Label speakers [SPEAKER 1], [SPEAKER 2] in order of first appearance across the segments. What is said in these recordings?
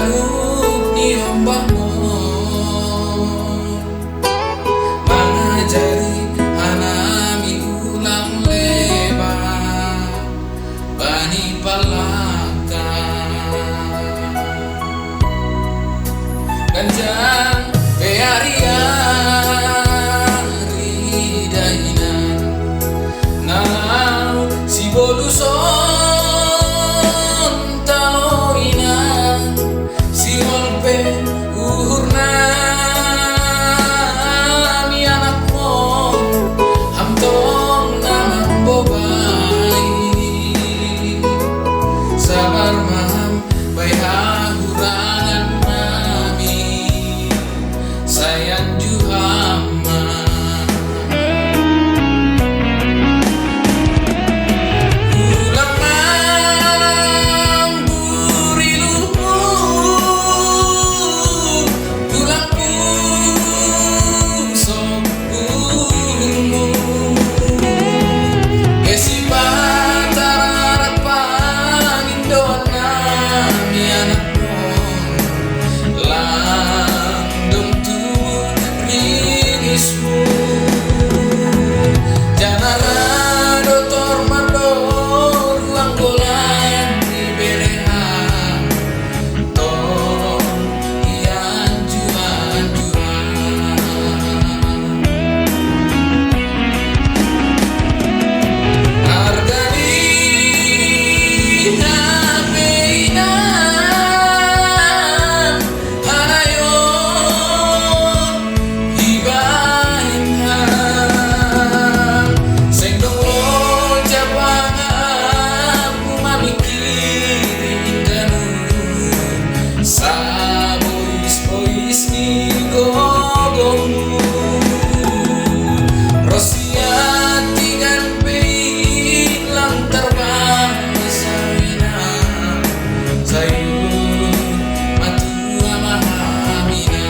[SPEAKER 1] Danup ni ombak mo mengajari hanami ulang lebar bani palaka ganjang beari-ari daina nalau si boluson taloina si holpe uhurna mi anak mo hamtong namang bobai sabar maham bay hahurangan nami sayang juhama ulang mamburi lumpur ulang pusok ulmu esi batarat pangindon nami anak mo landung tubuh rinismu janara dotor mandor langgolan di belehan tong ian juan hargani hapeinan hanayon hibahinhan sing dong lo jabangan ku mamikirin danu sa bois ni gogomu Rosiat tigan peit lang terbang sawina sayur matua mahamina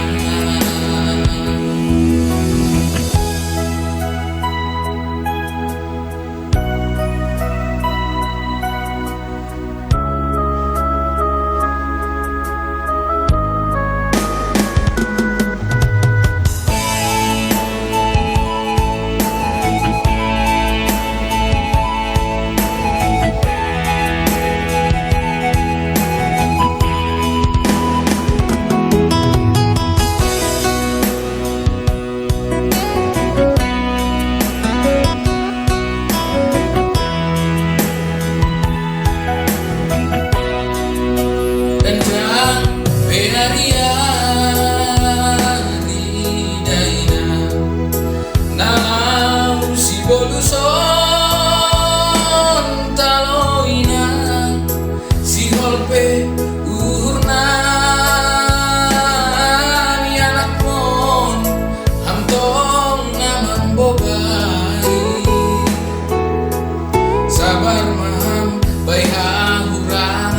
[SPEAKER 1] Ganjang beari-ari daina nalau si boluson taloina si holpe uhurna mi anak mon hamtong namang bobai sabar maham bay hahuran